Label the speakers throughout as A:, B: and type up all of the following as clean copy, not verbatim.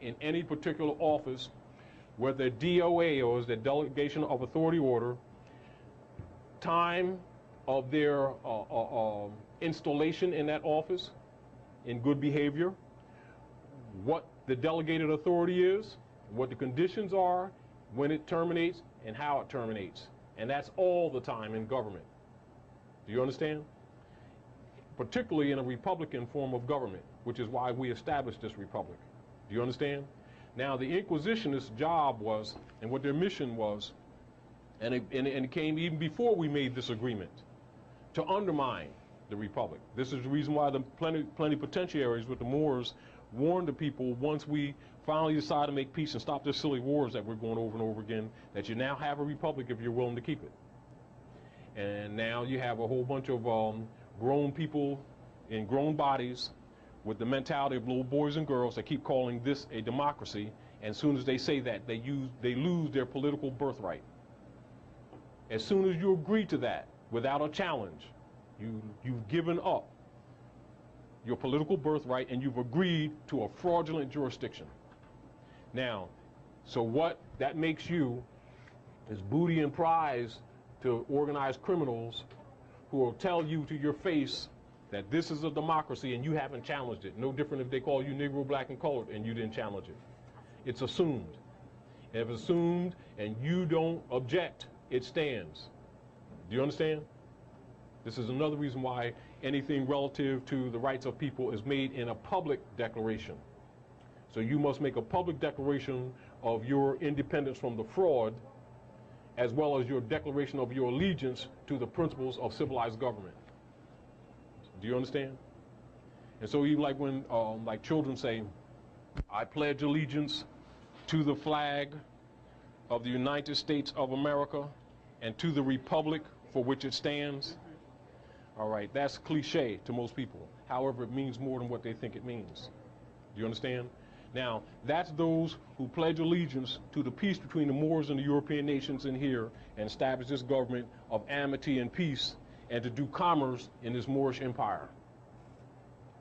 A: in any particular office, whether DOA or is the delegation of authority order, time of their installation in that office in good behavior, what the delegated authority is, what the conditions are, when it terminates, and how it terminates. And that's all the time in government. Do you understand? Particularly in a Republican form of government, which is why we established this republic. Do you understand? Now, the Inquisitionists' job was, and what their mission was, and it came even before we made this agreement, to undermine the republic. This is the reason why the plenipotentiaries with the Moors warned the people, once we finally decide to make peace and stop this silly wars that we're going over and over again, that you now have a republic if you're willing to keep it. And now you have a whole bunch of grown people in grown bodies with the mentality of little boys and girls that keep calling this a democracy, and as soon as they say that, they lose their political birthright. As soon as you agree to that, without a challenge, you've given up your political birthright and you've agreed to a fraudulent jurisdiction. Now, so what that makes you is booty and prize to organized criminals who will tell you to your face that this is a democracy and you haven't challenged it. No different if they call you Negro, black, and colored and you didn't challenge it. It's assumed. If it's assumed and you don't object, it stands. Do you understand? This is another reason why anything relative to the rights of people is made in a public declaration. So you must make a public declaration of your independence from the fraud, as well as your declaration of your allegiance to the principles of civilized government. Do you understand? And so even like when like children say, I pledge allegiance to the flag of the United States of America and to the republic for which it stands. All right, that's cliche to most people. However, it means more than what they think it means. Do you understand? Now, that's those who pledge allegiance to the peace between the Moors and the European nations in here and establish this government of amity and peace and to do commerce in this Moorish empire.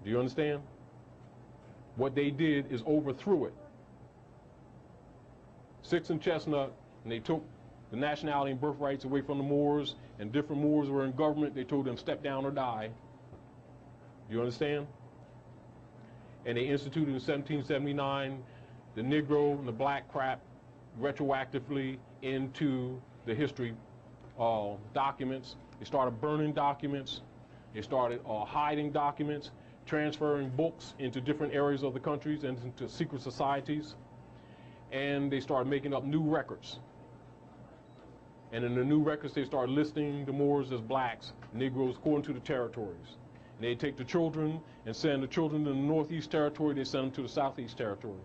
A: Do you understand? What they did is overthrew it. Six and Chestnut, and they took the nationality and birthrights away from the Moors, and different Moors were in government. They told them step down or die. Do you understand? And they instituted in 1779 the Negro and the black crap retroactively into the history documents. They started burning documents. They started hiding documents, transferring books into different areas of the countries and into secret societies. And they started making up new records. And in the new records, they started listing the Moors as blacks, Negroes, according to the territories. And they take the children and send the children to the Northeast Territory, they send them to the Southeast Territory.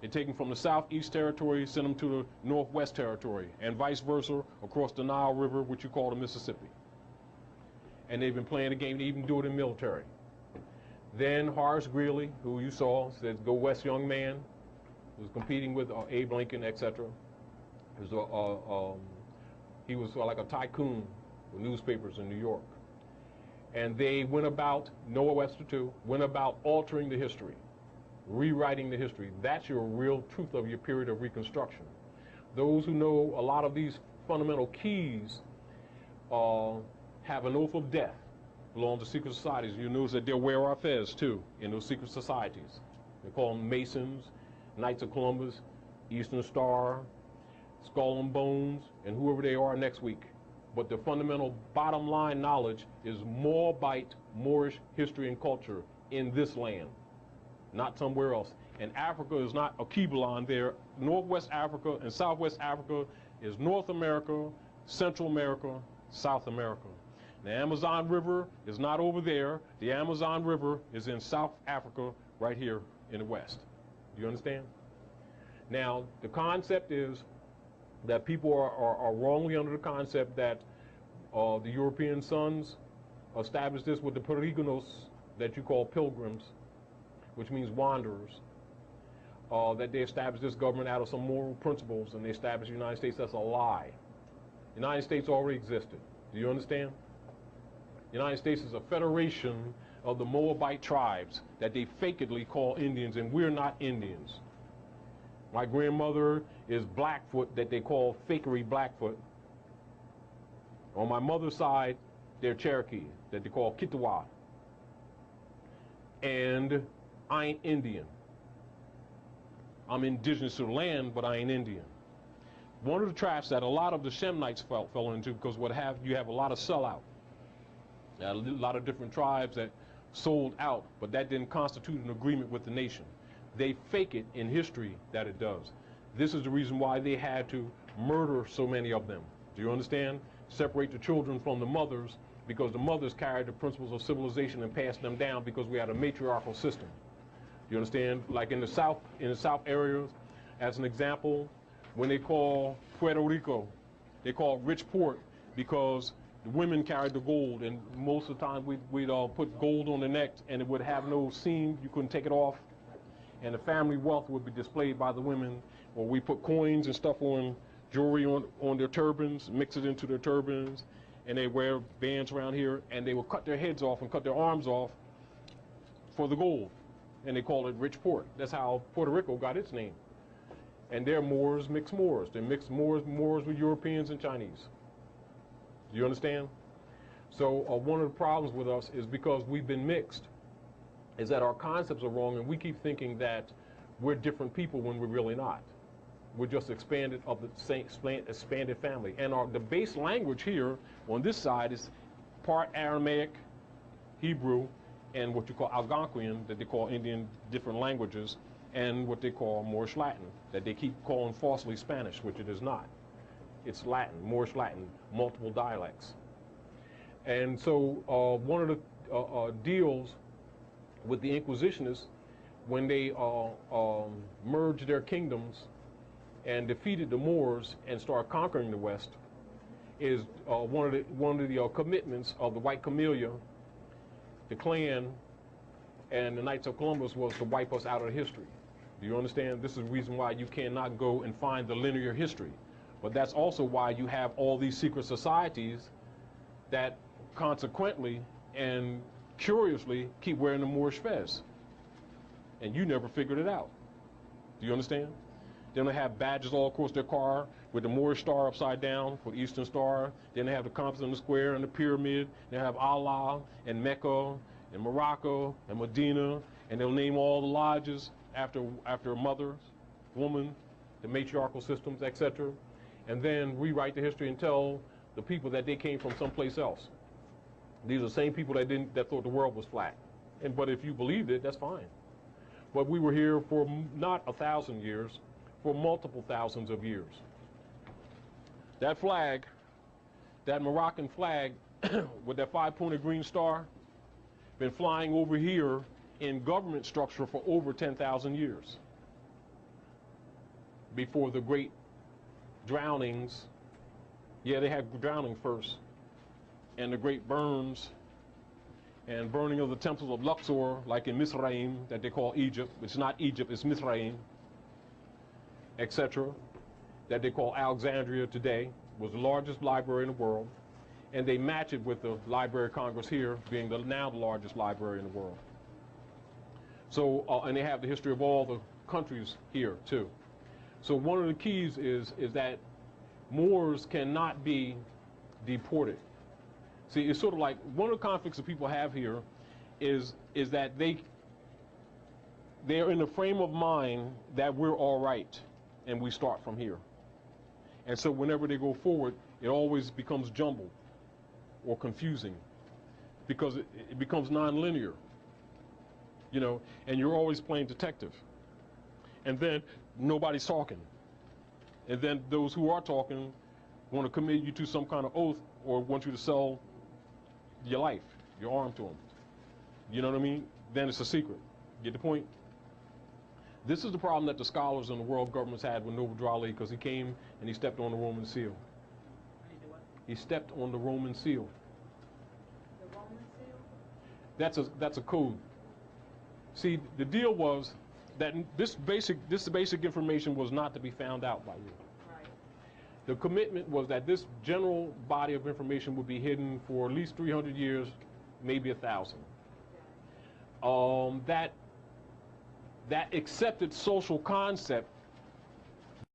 A: They take them from the Southeast Territory, send them to the Northwest Territory, and vice versa across the Nile River, which you call the Mississippi. And they've been playing the game, they even do it in military. Then Horace Greeley, who you saw, said, "Go West, young man," was competing with Abe Lincoln, etc. He was like a tycoon with newspapers in New York. And they went about, Noah Webster too, went about altering the history, rewriting the history. That's your real truth of your period of Reconstruction. Those who know a lot of these fundamental keys have an oath of death, belong to secret societies. You notice that they wear our fez too in those secret societies. They call them Masons, Knights of Columbus, Eastern Star, Skull and Bones, and whoever they are next week. But the fundamental bottom line knowledge is Moabite, Moorish history and culture in this land, not somewhere else. And Africa is not a Kebalon there. Northwest Africa and Southwest Africa is North America, Central America, South America. The Amazon River is not over there. The Amazon River is in South Africa, right here in the West. Do you understand? Now, the concept is that people are wrongly under the concept that the European sons established this with the peregrinos that you call pilgrims, which means wanderers, that they established this government out of some moral principles and they established the United States. That's a lie. The United States already existed. Do you understand? The United States is a federation of the Moabite tribes that they fakedly call Indians, and we're not Indians. My grandmother is Blackfoot, that they call fakery Blackfoot. On my mother's side, they're Cherokee, that they call Kitawa. And I ain't Indian. I'm indigenous to the land, but I ain't Indian. One of the traps that a lot of the Shemnites fell into, because you have a lot of sellout. A lot of different tribes that sold out, but that didn't constitute an agreement with the nation. They fake it in history that it does. This is the reason why they had to murder so many of them. Do you understand? Separate the children from the mothers, because the mothers carried the principles of civilization and passed them down, because we had a matriarchal system. You understand? Like in the South areas, as an example, when they call Puerto Rico, they call it rich port, because the women carried the gold, and most of the time we'd put gold on the neck, and it would have no seam. You couldn't take it off, and the family wealth would be displayed by the women. Or we put coins and stuff on jewelry on their turbans, mix it into their turbans, and they wear bands around here, and they would cut their heads off and cut their arms off for the gold, and they call it rich port. That's how Puerto Rico got its name. And they're Moors, mixed Moors. They mix Moors with Europeans and Chinese. Do you understand? So one of the problems with us is because we've been mixed, is that our concepts are wrong, and we keep thinking that we're different people when we're really not. We're just expanded of the same expanded family. And the base language here on this side is part Aramaic, Hebrew, and what you call Algonquian, that they call Indian different languages, and what they call Moorish Latin, that they keep calling falsely Spanish, which it is not. It's Latin, Moorish Latin, multiple dialects. And so one of the deals with the Inquisitionists, when they merged their kingdoms and defeated the Moors and started conquering the West, is one of the commitments of the White Camellia, the Klan, and the Knights of Columbus was to wipe us out of history. Do you understand? This is the reason why you cannot go and find the linear history. But that's also why you have all these secret societies that consequently and curiously keep wearing the Moorish fez. And you never figured it out. Do you understand? Then they have badges all across their car with the Moorish star upside down for the Eastern Star. Then they have the compass and the square and the pyramid. They have Allah and Mecca and Morocco and Medina. And they'll name all the lodges after a mother, woman, the matriarchal systems, etc. And then rewrite the history and tell the people that they came from someplace else. These are the same people that thought the world was flat. But if you believed it, that's fine. But we were here for not 1,000 years, for multiple thousands of years. That flag, that Moroccan flag with that 5-pointed green star, been flying over here in government structure for over 10,000 years. Before the great drownings, yeah, they had drowning first, and the great burns and burning of the temples of Luxor, like in Mizraim, that they call Egypt. It's not Egypt, it's Mizraim, etc., that they call Alexandria today, was the largest library in the world, and they match it with the Library of Congress here being now the largest library in the world. So, and they have the history of all the countries here too. So one of the keys is that Moors cannot be deported. See, it's sort of like one of the conflicts that people have here is that they're in a frame of mind that we're all right and we start from here. And so whenever they go forward, it always becomes jumbled or confusing because it becomes nonlinear, you know, and you're always playing detective. And then nobody's talking. And then those who are talking want to commit you to some kind of oath or want you to sell your life, your arm to them. You know what I mean? Then it's a secret. Get the point? This is the problem that the scholars and the world governments had with Noble Drew Ali, because he came and he stepped on the Roman seal. He stepped on the Roman seal.
B: The Roman seal?
A: That's a code. See, the deal was that this basic information was not to be found out by you.
B: Right.
A: The commitment was that this general body of information would be hidden for at least 300 years, maybe 1,000.
B: Okay.
A: That accepted social concept